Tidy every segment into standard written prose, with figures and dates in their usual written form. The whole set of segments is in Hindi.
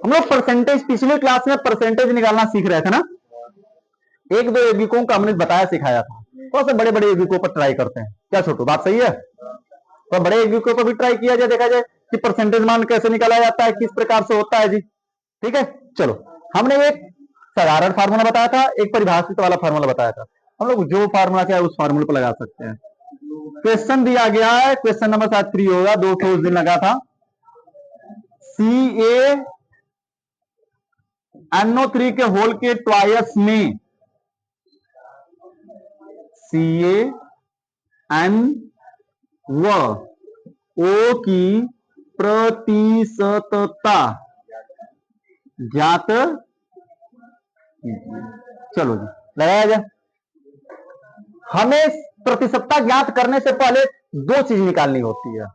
हम लोग परसेंटेज पिछले क्लास में परसेंटेज निकालना सीख रहे थे ना। एक दो यौगिकों का हमने बताया सिखाया था, कौन से बड़े बड़े यौगिकों पर ट्राई करते हैं। क्या छोटू बात सही है? तो बड़े यौगिकों पर भी ट्राई किया जाए, देखा जाए कि परसेंटेज मान कैसे निकाला जाता है, किस प्रकार से होता है जी। ठीक है, चलो हमने एक साधारण फार्मूला बताया था, एक परिभाषित वाला फार्मूला बताया था। हम लोग जो फार्मूला चाहे उस फार्मूले पर लगा सकते हैं। क्वेश्चन दिया गया है, क्वेश्चन नंबर शायद 3 होगा, 2 उस दिन लगा था। CaNO3 के होल के ट्वाइस में CaN व O की प्रतिशतता ज्ञात। चलो जी लगाया जाए। हमें प्रतिशतता ज्ञात करने से पहले दो चीज निकालनी होती है।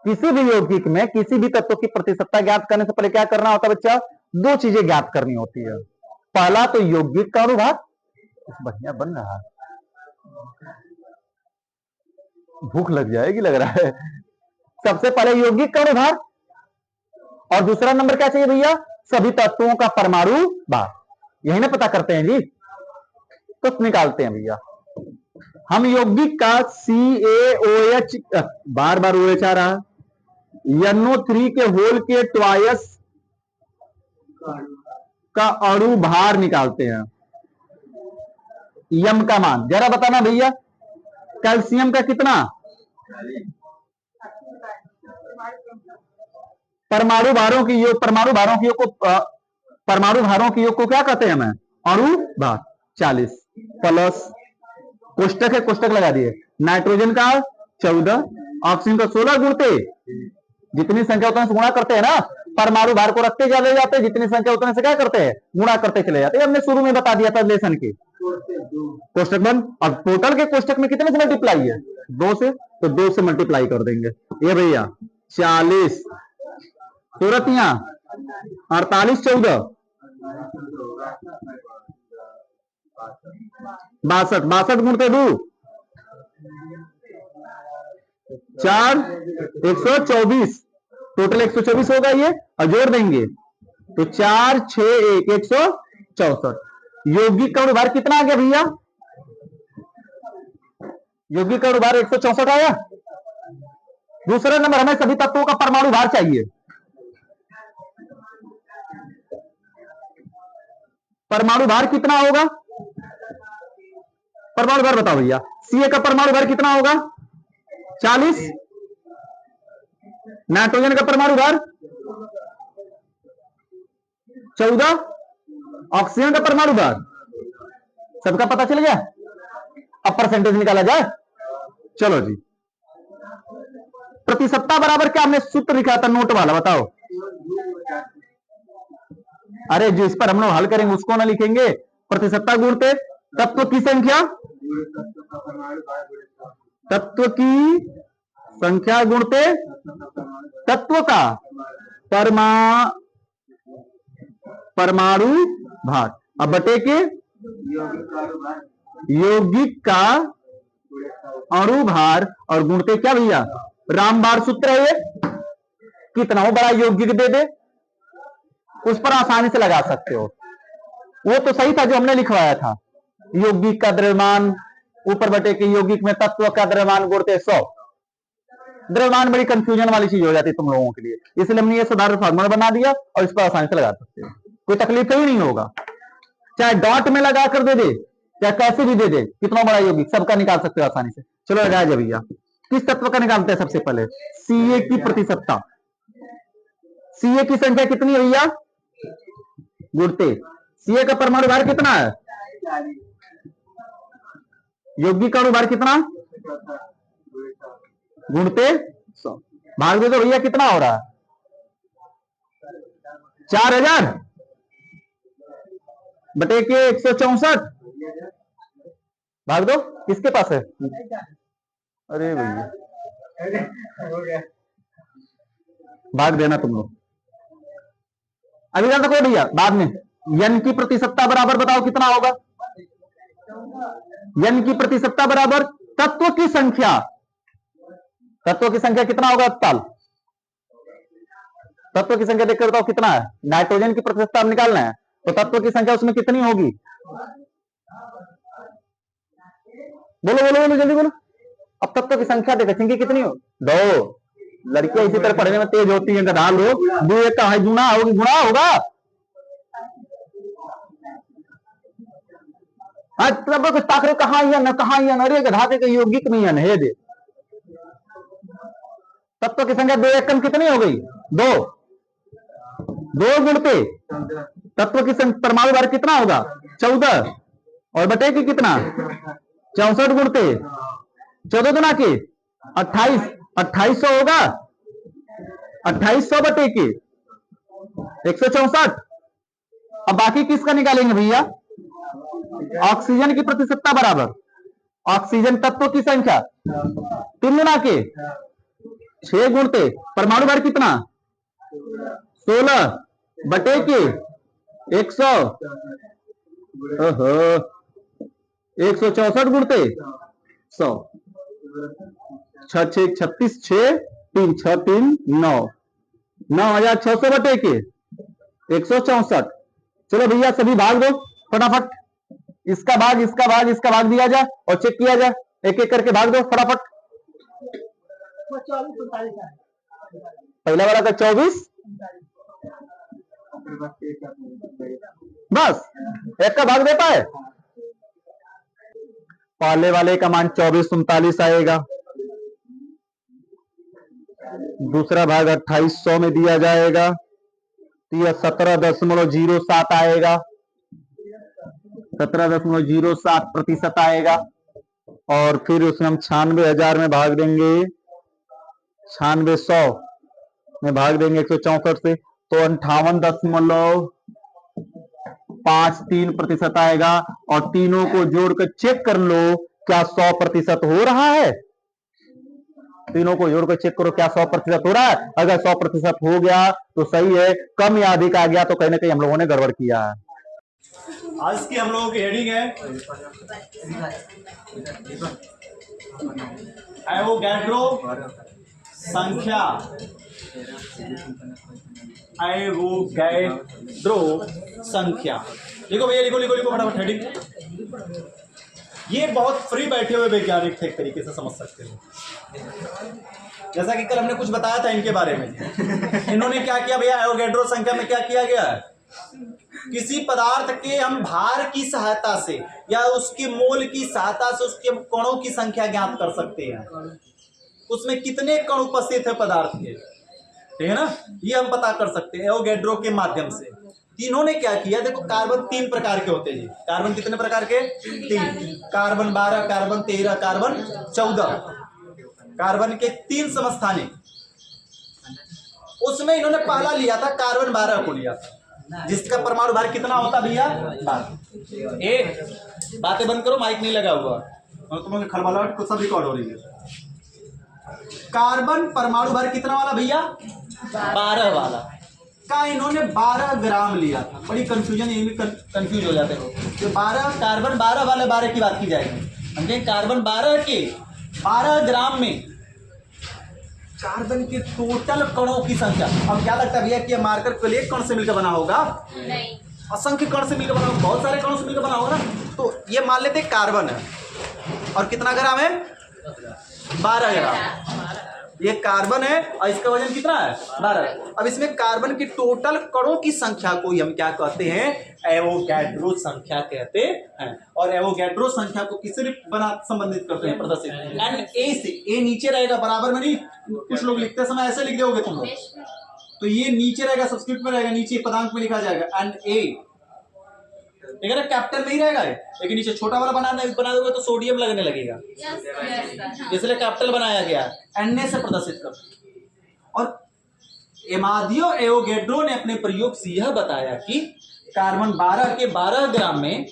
किसी भी यौगिक में किसी भी तत्व की प्रतिशतता ज्ञात करने से पहले क्या करना होता है बच्चा? दो चीजें ज्ञात करनी होती है। पहला तो यौगिक का अनुभाग, बढ़िया बन रहा है, भूख लग जाएगी लग रहा है। सबसे पहले यौगिक का अनुभाग, और दूसरा नंबर क्या चाहिए भैया? सभी तत्वों का परमाणु भार। यही ना पता करते हैं जी, तो निकालते हैं भैया हम यौगिक का CaOH, बार बार OH आ रहा है, NO3 के होल के ट्वाइस का अणु भार निकालते हैं। यम का मान जरा बताना भैया, कैल्शियम का कितना? परमाणु भारों की योग, परमाणु भारों की योग को परमाणु भारों की योग को क्या कहते हैं हमें? अणु भार। 40 प्लस कोष्टक है, कोष्टक लगा दिए। नाइट्रोजन का 14, ऑक्सीजन का 16 गुणते जितनी संख्या उतने से गुणा करते हैं ना, परमाणु भार को रखते चले जाते हैं, जितनी संख्या उतने से क्या करते हैं? गुणा करते चले जाते हैं। हमने शुरू में बता दिया था लेसन के कोष्टक बंद। अब टोटल के कोष्टक में कितने से मल्टीप्लाई है? 2 से, तो 2 से मल्टीप्लाई कर देंगे। ये भैया 40 सूरतियां 48 14 62, 62 गुणते 2 4 124, टोटल 124 होगा ये, और जोड़ देंगे तो 4 6 1 164। यौगिक का अनुभार कितना आ गया भैया? यौगिक का अनुभार 164 आया। दूसरा नंबर, हमें सभी तत्वों का परमाणु भार चाहिए। परमाणु भार कितना होगा? परमाणु भार बताओ भैया। Ca का परमाणु भार कितना होगा? 40। नाइट्रोजन का परमाणु भार 14। ऑक्सीजन का परमाणु भार सबका पता चल गया। अब परसेंटेज निकाला जाए। चलो जी, प्रतिशतता बराबर क्या हमने सूत्र लिखा था नोट वाला, बताओ। अरे जिस पर हम लोग हल करेंगे उसको ना लिखेंगे। प्रतिशतता गुणते तत्व की संख्या, तत्व की संख्या गुणते तत्व का परमाणु भार, अब बटे के यौगिक का अणु भार, और गुणते क्या भैया? रामबार सूत्र है ये। कितना हो बड़ा यौगिक दे दे उस पर आसानी से लगा सकते हो। वो तो सही था जो हमने लिखवाया था, यौगिक का द्रव्यमान ऊपर बटे के यौगिक में तत्व का द्रव्यमान गुणते 100। द्रव्यमान बड़ी कंफ्यूजन वाली चीज हो जाती है तुम लोगों के लिए, इसलिए हमने ये साधारण फार्मूला बना दिया और इस पर आसानी से लगा सकते हो। कोई तकलीफ ही नहीं होगा, चाहे डॉट में लगा कर दे दे, चाहे कैसे भी दे दे, कितना बड़ा यौगिक सबका निकाल सकते हो आसानी से। चलो लगाया जाए भैया। किस तत्व का निकालते हैं सबसे पहले? Ca की प्रतिशतता। Ca की संख्या कितनी है भैया? गुणते Ca का परमाणु भार कितना है? यौगिक का अणु भार कितना? गुणते 100। भाग दे दो भैया, कितना हो रहा है? 4000 बटे के 164। भाग दो, किसके पास है? अरे भैया भाग देना तुम लोग, अभी जान तक भैया बाद में। n की प्रतिशतता बराबर बताओ कितना होगा? n की प्रतिशतता बराबर तत्व की संख्या। तत्व की संख्या कितना होगा? ताल तत्व की संख्या देखकर बताओ कितना है। नाइट्रोजन की प्रतिशतता हम निकालना है, तो तत्व की संख्या उसमें कितनी होगी? बोलो बोलो बोलो जल्दी बोलो। अब तत्व की संख्या देखो चिंकी कितनी हो? 2। लड़कियां इसी तरह पढ़ने में तेज होती हैं, गधा लोग। 2 1 का गुना होगी, गुणा होगा। तब कुछ ताकरे कहाँ न अरे गधा के यौगिक नहीं है दे। तत्व की संख्या 2 1 कम कितनी हो गई? 2। 2 गुणते तत्व की संख्या परमाणु भार कितना होगा? 14 और बटे की कितना? 64 गुणते 14 गुना के 28, 2800 होगा। 2800 बटे के 164। अब बाकी किसका निकालेंगे भैया? ऑक्सीजन की प्रतिशतता बराबर ऑक्सीजन तत्व की संख्या 3 गुना के 6 गुणते परमाणु भार कितना? 16 बटे के 100 164 गुणते 100। 6 6 36 6 3 6 3 9 9600 बटे के 164। चलो भैया सभी भाग दो फटाफट। इसका भाग इसका भाग इसका भाग दिया जाए और चेक किया जाए। एक एक करके भाग दो फटाफट। पहला वाला का 24, बस एक का भाग देता है। पहले वाले का मान 24 39 आएगा। दूसरा भाग 2800 में दिया जाएगा तो यह 17.07 आएगा। 17.07% आएगा। और फिर उसमें हम 96,000 में भाग देंगे, 9600 में भाग देंगे 164 से, तो 58.53% आएगा। और तीनों को जोड़कर चेक कर लो क्या 100% हो रहा है। तीनों को जोड़कर चेक करो क्या 100% हो रहा है। अगर 100% हो गया तो सही है, कम या अधिक आ गया तो कहीं ना कहीं हम लोगों ने गड़बड़ किया है। आज की हम लोगों की हेडिंग है एवोगैड्रो संख्या। एवोगैड्रो संख्या लिखो भैया, लिखो लिखो लिखो फटाफट हेडिंग। ये बहुत फ्री बैठे हुए वैज्ञानिक थे, एक तरीके से समझ सकते हो। जैसा कि कल हमने कुछ बताया था इनके बारे में। इन्होंने क्या किया भैया, एवोगैड्रो संख्या में क्या किया गया है, किसी पदार्थ के हम भार की सहायता से या उसके मोल की सहायता से उसके कणों की संख्या ज्ञात कर सकते हैं। उसमें कितने कण उपस्थित है पदार्थ के, ठीक है ना, ये हम पता कर सकते हैं एवोगैड्रो के माध्यम से। इन्होंने क्या किया, देखो कार्बन 3 प्रकार के होते हैं जी। कार्बन कितने प्रकार के? 3। Carbon 12, carbon 13, carbon 14। कार्बन के 3 समस्थानिक। उसमें इन्होंने पहला लिया था कार्बन 12 को लिया था, जिसका परमाणु भार कितना होता भैया? 12। एक बातें बंद करो, माइक नहीं लगा हुआ और तुम्हें खड़बड़ाहट को सब रिकॉर्ड हो रही है। कार्बन परमाणु भार कितना वाला भैया? 12 वाला का इन्होंने 12 ग्राम लिया था। बड़ी कंफ्यूजन, ये भी कंफ्यूज हो जाते हो। जो 12 कार्बन 12 वाले 12 की बात की जाएगी, समझे? कार्बन 12 के 12 ग्राम में कार्बन के टोटल कणों की संख्या। अब क्या लगता है भैया कि मार्कर केवल एक कण से मिलकर बना होगा? नहीं, असंख्य कण से मिलकर बना होगा, बहुत सारे कणों से मिलकर बना होगा ना। तो ये मान लेते कार्बन है और कितना ग्राम है? 12 ग्राम। ये कार्बन है और इसका वजन कितना है? 12। अब इसमें कार्बन की टोटल कणों की संख्या को हम क्या कहते हैं? एवोगैड्रो संख्या कहते हैं। और एवोगैड्रो संख्या को किससे बना संबंधित करते हैं? प्रदर्शित एंड ए से। ए नीचे रहेगा, बराबर में नहीं। कुछ लोग लिखते समय ऐसे लिख दोगे तुम लोग, तो ये नीचे रहेगा, सब्स्क्रिप्ट में रहेगा, नीचे पदांक में लिखा जाएगा एंड ए, ठीक है ना, कैपिटल नहीं रहेगा। लेकिन नीचे छोटा वाला बना दोगे तो सोडियम लगने लगेगा, इसलिए कैपिटल बनाया गया है, एन से प्रदर्शित कर। और एमादियो एवोगैड्रो ने अपने प्रयोग से यह बताया कि कार्बन 12 के 12 ग्राम में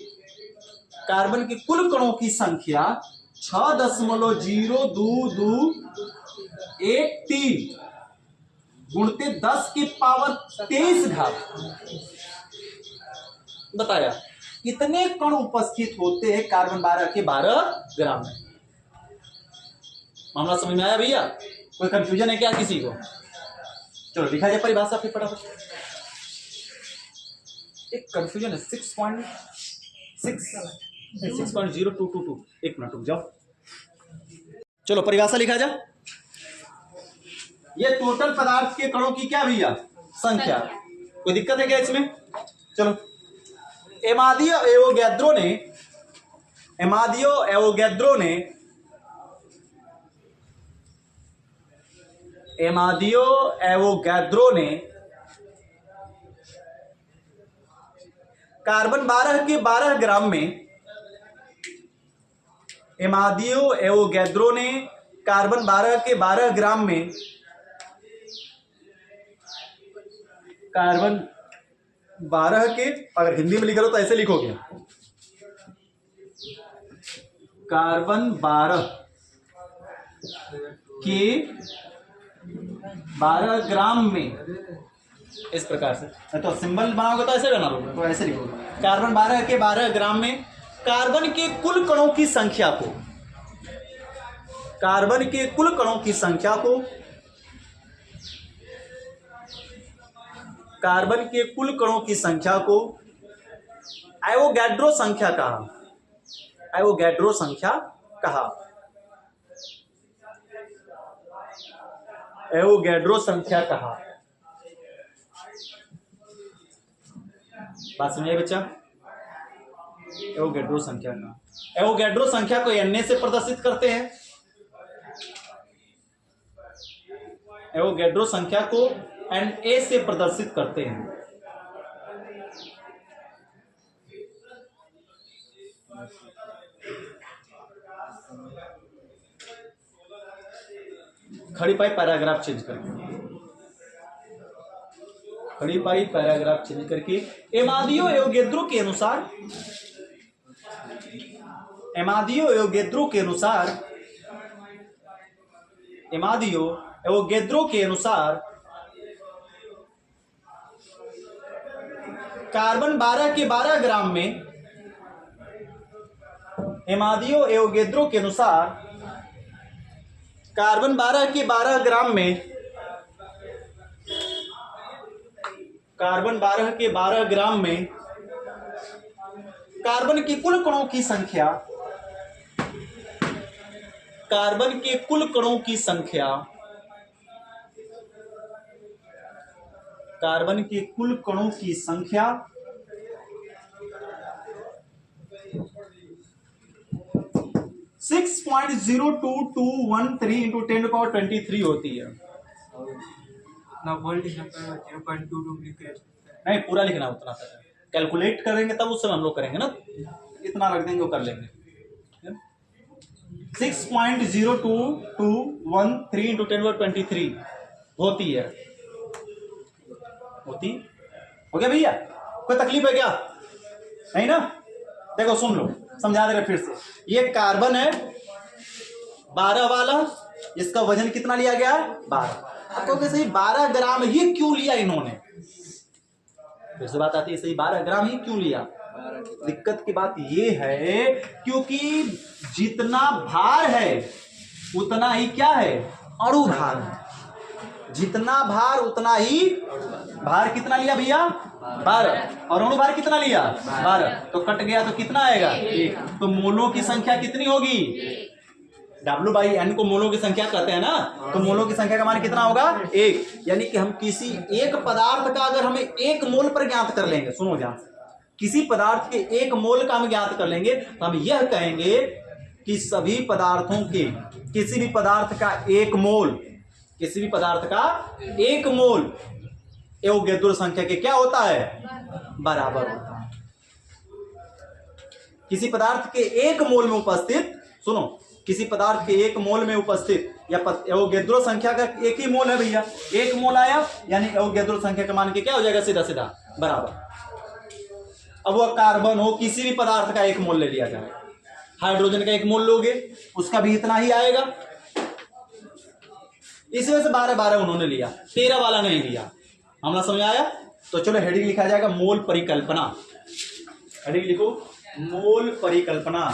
कार्बन के कुल कणों की संख्या 6.02213 गुणते 10 की पावर 23 घात बताया। इतने कण उपस्थित होते हैं कार्बन 12 के 12 ग्राम में। मामला समझ में आया भैया? कोई कंफ्यूजन है क्या किसी को? चलो लिखा जाए परिभाषा फिर फटाफट। एक कंफ्यूजन है 6.0222। एक मिनट रुक जाओ। चलो परिभाषा लिखा जाए। ये टोटल पदार्थ के कणों की क्या भैया संख्या। कोई दिक्कत है क्या इसमें? चलो एमादियो एवोगैद्रो ने कार्बन 12 के 12 ग्राम में एवोगैद्रो ने कार्बन 12 के 12 ग्राम में कार्बन 12 के, अगर हिंदी में लिख लो तो ऐसे लिखोगे, कार्बन 12 के 12 ग्राम में, इस प्रकार से। तो सिंबल बनाओगे तो ऐसे बना लोगे, तो ऐसे लिखोगे कार्बन 12 के 12 ग्राम में कार्बन के कुल कणों की संख्या को, कार्बन के कुल कणों की संख्या को, कार्बन के कुल कणों की संख्या को एवोगैड्रो संख्या कहा, एवोगैड्रो संख्या कहा, एवोगैड्रो संख्या कहा। बात समझिए बच्चा, एवोगैड्रो संख्या कहा। एवोगैड्रो संख्या को Na से प्रदर्शित करते हैं, एवोगैड्रो संख्या को Na से प्रदर्शित करते हैं। खड़ी पाई पैराग्राफ चेंज करके, खड़ी पाई पैराग्राफ चेंज करके एमादियो एवोगैद्रो के अनुसार, एमादियो एवोगैद्रो के अनुसार, एमादियो एवोगैद्रो के अनुसार कार्बन 12 के 12 ग्राम में, एमादियो एवोगैद्रो के अनुसार कार्बन 12 के 12 ग्राम में, कार्बन 12 के 12 ग्राम में कार्बन के कुल कणों की संख्या, कार्बन के कुल कणों की संख्या, कार्बन के कुल कणों की संख्या 6.02213 into 10 to the power 23 होती है। ना वोल्ट 0.22 नहीं पूरा लिखना उतना तक, कैलकुलेट करेंगे तब उस समय हम लोग करेंगे ना, इतना रख देंगे वो कर लेंगे। 6.02213 into 10 to the power 23 होती है, होती हो गया भैया? कोई तकलीफ है क्या? नहीं ना? देखो सुन लो, समझा दे रहे फिर से। ये कार्बन है 12 वाला, इसका वजन कितना लिया गया? 12। आपको कैसे 12 ग्राम ही क्यों लिया इन्होंने? फिर से बात आती है, सही 12 ग्राम ही क्यों लिया? दिक्कत की बात ये है क्योंकि जितना भार है उतना ही क्या है? अणु भार है। जितना भार उतना ही, भार कितना लिया भैया? 12, और अणु भार कितना लिया? 12। तो कट गया तो कितना आएगा? 1। तो मोलों की संख्या कितनी होगी? W/N को मोलों की संख्या कहते हैं ना, तो मोलों की संख्या का मान कितना होगा? 1। यानी कि हम किसी एक पदार्थ का अगर हमें 1 मोल पर ज्ञात कर लेंगे, सुनो ध्यान से, किसी पदार्थ के 1 मोल का हम ज्ञात कर लेंगे तो हम यह कहेंगे कि सभी पदार्थों के, किसी भी पदार्थ का 1 मोल, किसी भी पदार्थ का 1 मोल एवोगैद्रो संख्या के क्या होता है? बराबर होता है। किसी पदार्थ के 1 मोल में उपस्थित, सुनो, किसी पदार्थ के 1 मोल में उपस्थित या एवोगैद्रो संख्या का 1 ही मोल है भैया, 1 मोल आया यानी एवोगैद्रो संख्या का मान के क्या हो जाएगा? सीधा सीधा बराबर। अब वह कार्बन हो, किसी भी पदार्थ का 1 मोल ले लिया जाए, हाइड्रोजन का 1 मोल लोगे उसका भी इतना ही आएगा। इस वजह से 12-12 उन्होंने लिया, 13 वाला नहीं लिया। हमला समझ आया? तो चलो हेडिंग लिखा जाएगा मोल परिकल्पना। हेडिंग लिखो मोल परिकल्पना।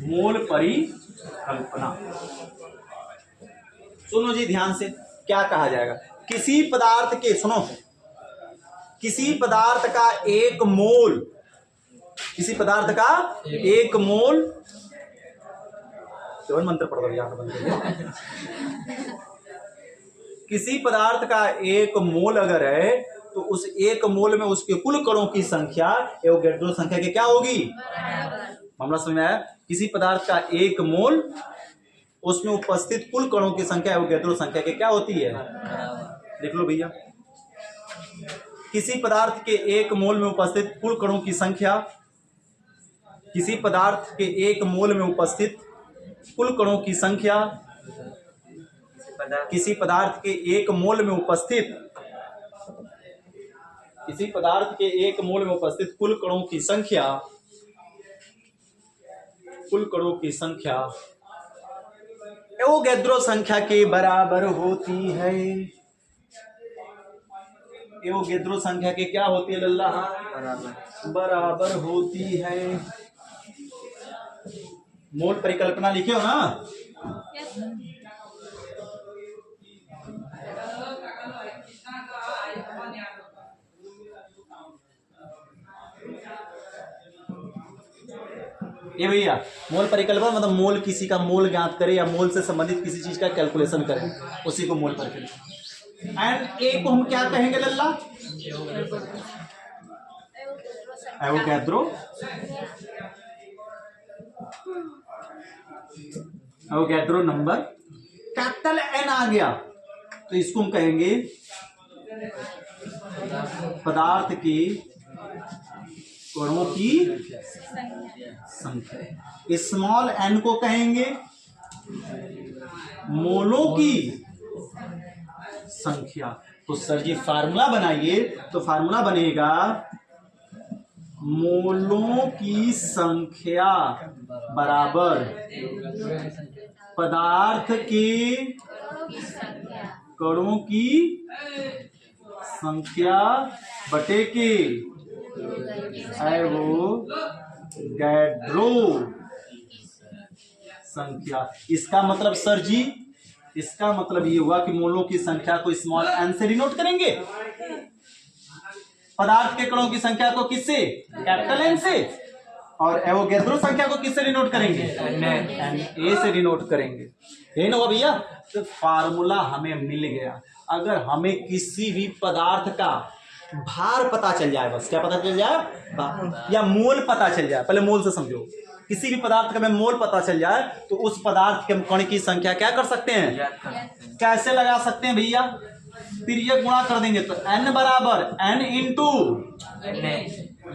मोल परिकल्पना। सुनो जी ध्यान से, क्या कहा जाएगा? किसी पदार्थ के, सुनो, किसी पदार्थ का एक मोल, किसी पदार्थ का एक मोल, केवल मंत्र पढ़ दो यहाँ बंद। किसी पदार्थ का एक मोल अगर है तो उस एक मोल में उसके कुल कणों की संख्या एवोगैड्रो संख्या के क्या होगी? मामला समझ में आया? किसी पदार्थ का एक मोल, उसमें उपस्थित कुल कणों की संख्या एवोगैड्रो संख्या के क्या होती है? देख लो भैया, किसी पदार्थ के एक मोल में उपस्थित कुल कणों की संख्या, किसी पदार्थ के एक मोल में उपस्थित कुल कणों की संख्या, किसी पदार्थ के एक मोल में उपस्थित, किसी पदार्थ के एक मोल में उपस्थित कुल कणों की संख्या, कुल कणों की संख्या एवोगैड्रो संख्या के बराबर होती है। एवोगैड्रो संख्या के क्या होती है लल्ला? बराबर होती है। मोल परिकल्पना लिखे हो ना? ये भैया मोल परिकल्पना मतलब मोल, किसी का मोल ज्ञात करे या मोल से संबंधित किसी चीज का कैलकुलेशन करें, उसी को मोल परिकल्पना। एंड ए को हम क्या कहेंगे लल्ला? Avogadro, Avogadro number. Capital N आ गया तो इसको हम कहेंगे पदार्थ की कणों की संख्या। स्मॉल एन को कहेंगे मोलों की संख्या। तो सर जी फार्मूला बनाइए, तो फार्मूला बनेगा मोलों की संख्या बराबर पदार्थ के कणों की संख्या बटे के एवोगैड्रो संख्या। इसका मतलब सर जी, इसका मतलब ये हुआ कि मोलों की संख्या को स्मॉल एन से डिनोट करेंगे, पदार्थ के कणों की संख्या को किससे? कैपिटल एन से, और एवोगैड्रो संख्या को किससे डिनोट करेंगे? एन ए से डिनोट करेंगे। यही ना हुआ भैया? तो फार्मूला हमें मिल गया। अगर हमें किसी भी पदार्थ का भार पता चल जाए, बस क्या पता चल जाए? या मोल पता चल जाए, पहले मोल से समझो। किसी भी पदार्थ का हमें मोल पता चल जाए तो उस पदार्थ के कण की संख्या क्या कर सकते हैं? कैसे लगा सकते हैं भैया? फिर ये गुणा कर देंगे तो n बराबर n इंटू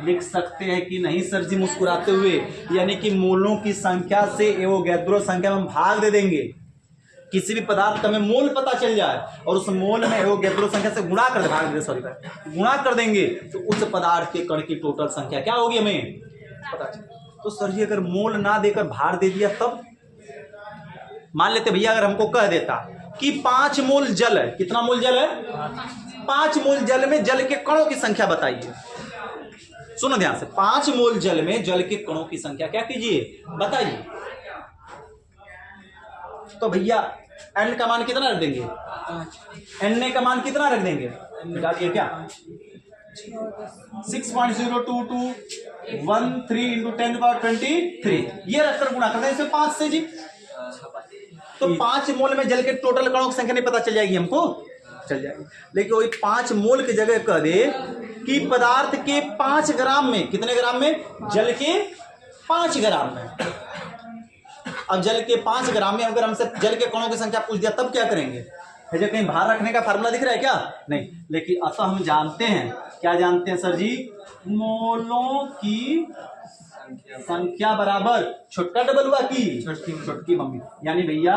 लिख सकते हैं कि नहीं सर जी मुस्कुराते हुए? यानी कि मोलों की संख्या से एवोगैड्रो संख्या में भाग दे देंगे। किसी भी पदार्थ का हमें मोल पता चल जाए और उस मोल में एवोगैड्रो संख्या से गुणा कर गुणा कर देंगे तो उस पदार्थ के कण की टोटल संख्या क्या होगी हमें पता चल। तो सर जी अगर मोल ना देकर भार दे दिया तब? मान लेते भैया अगर हमको कह देता कि 5 मोल जल है। कितना मोल जल है? 5 मोल जल में जल के कणों की संख्या बताइए। सुनो ध्यान से, 5 मोल जल में जल के कणों की संख्या क्या कीजिए? बताइए। तो भैया एन का मान कितना रख देंगे? एन का मान कितना रख देंगे? निकालिए क्या? 6.0221 इंटू 10⁻23 ये रखकर गुणा कर दें इसे 5 से जी। तो 5 मोल में जल के टोटल कणों की संख्या नहीं पता चल जाएगी हमको? चल जाएगी। लेकिन वही 5 मोल की जगह कह दे कि पदार्थ के 5 ग्राम में, कितने ग्राम में? जल के 5 ग्राम में। अब जल के 5 ग्राम में अगर हमसे जल के कणों की संख्या पूछ दिया तब क्या करेंगे? है कहीं भार रखने का फार्मूला दिख रहा है क्या? नहीं। लेकिन अतः हम जानते हैं, क्या जानते हैं सर जी? मोलों की संख्या बराबर छोटका डबलुआ की छोटकी मम्मी। यानी भैया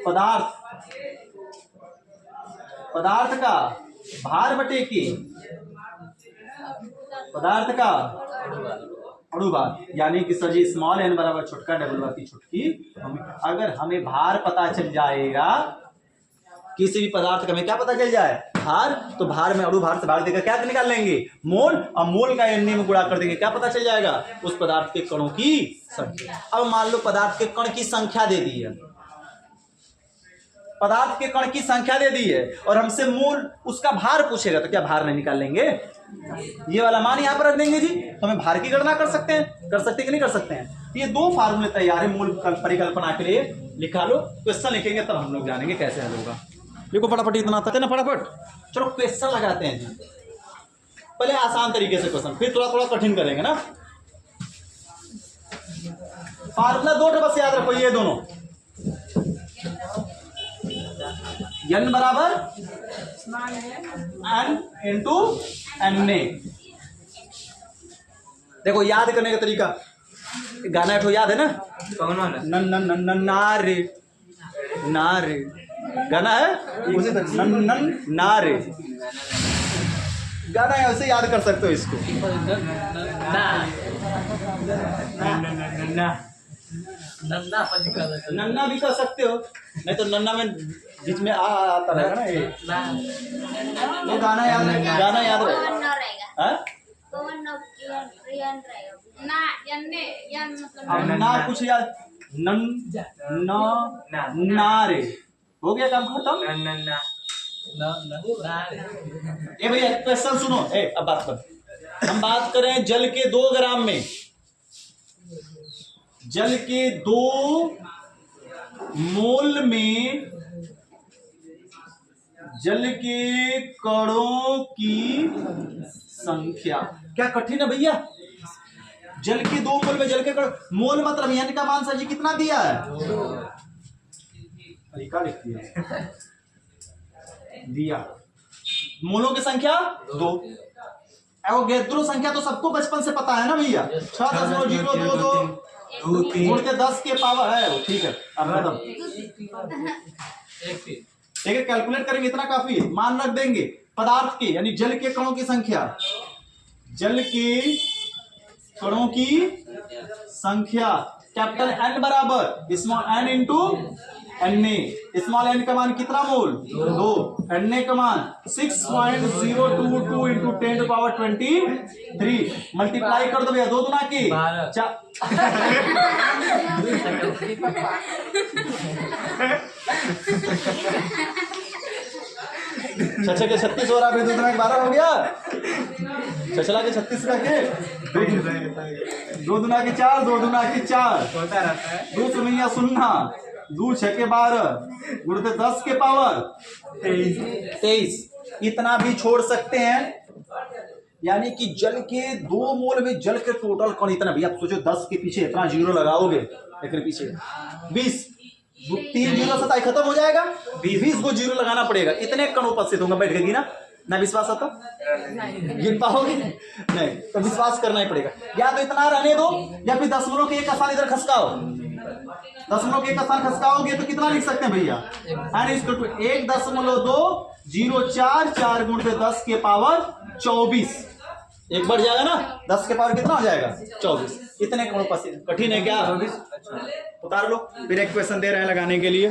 पदार्थ का भार बटे के पदार्थ का अणुभार। यानी कि सर जी स्मॉल एन बराबर छोटका डबलुआ की छोटकी मम्मी। अगर हमें भार पता चल जाएगा, किसी भी पदार्थ का हमें क्या पता चल जाए? भार, तो भार में अणु भार से भाग देकर क्या निकाल लेंगे, मोल, और मोल का NA में गुणा कर देंगे, क्या पता चल जाएगा, उस पदार्थ के कणों की संख्या। अब मान लो पदार्थ के कण की संख्या दे दी है, पदार्थ के कण की संख्या दे दी है और हमसे मोल उसका भार पूछेगा, तो क्या भार नहीं निकाल लेंगे, ये वाला मान यहां पर रख देंगे जी, तो हमें भार की गणना कर सकते हैं कि नहीं कर सकते हैं। ये दो फार्मूले तैयार है मूल परिकल्पना के लिए, लिखा लो, क्वेश्चन लिखेंगे तब हम लोग जानेंगे कैसे हल होगा। देखो फटाफट, इतना आता है ना फटाफट, चलो क्वेश्चन लगाते हैं जी। पहले आसान तरीके से क्वेश्चन, फिर थोड़ा थोड़ा कठिन करेंगे ना। फार्मूला दो बस याद रखो, ये दोनों, n बराबर n इंटू NA। देखो याद करने का तरीका, गाना तो याद है ना, कौन वाला? नन नन नन नन नारे नारे, गाना है नन नन नारे, गाना है, ऐसे याद कर सकते हो इसको। नन्ना भी कर सकते हो, नहीं तो नन्ना में बीच में आता रहेगा ना, ये गाना याद है, गाना याद रहेगा। अब ना कुछ याद, नन ना रे, हो गया काम खत्म। ये भैया क्वेश्चन सुनो, अब बात कर, हम बात करें जल के 2 ग्राम में, जल के 2 मोल में जल के कणों की संख्या। क्या कठिन है भैया, जल के 2 मोल में जल के कण, मोल मतलब n का मान सर जी कितना दिया है, तरीका लिख दिया, मोलों की संख्या 2। एवोगैड्रो संख्या तो सबको बचपन से पता है ना भैया, 6.022 गुण के 10 के पावर है, ठीक है। अब खत्म, ठीक है, कैलकुलेट करेंगे, इतना काफी है। मान रख देंगे पदार्थ की, यानी जल के कणों की संख्या, जल के कणों की संख्या कैपिटल N बराबर small n into NA। Small n का मान कितना मोल, 2, NA का मान 6.022 इंटू 10 टू पावर 23, मल्टीप्लाई कर दो भैया, 2 दूना की 6 के 36 हो रहा है, 2 दूना के 12 हो गया, 6 के 36 का के 2 दूना के 4, 2 दूना के 4, 2 सुनिया सुन्ना, 2 6 के 12 गुणित 10 के पावर 23। इतना भी छोड़ सकते हैं, यानी कि जल के 2 मोल में जल के टोटल कण इतना भी, आप सोचो 10 के पीछे इतना जीरो लगाओगे, लेकिन पीछे 20, 3 जीरो 27 खत्म हो जाएगा, 20 को जीरो लगाना पड़ेगा, इतने कण उपस्थित होंगे। बैठ गई ना विश्वास आता, गिन पाओगे नहीं, तो विश्वास करना ही पड़ेगा। या तो इतना रहने दो, या फिर दशमलव के 1 स्थान इधर खसकाओ, दशमलव के 1 स्थान खसकाओगे तो कितना लिख सकते हैं भैया, 1.204 4 गुण 10 के पावर 24, एक बढ़ जाएगा ना, 10 के पावर कितना हो जाएगा, 24। इतने कण उपस्थित, कठिन है क्या, उतार लो। फिर एक क्वेश्चन दे रहे हैं लगाने के लिए,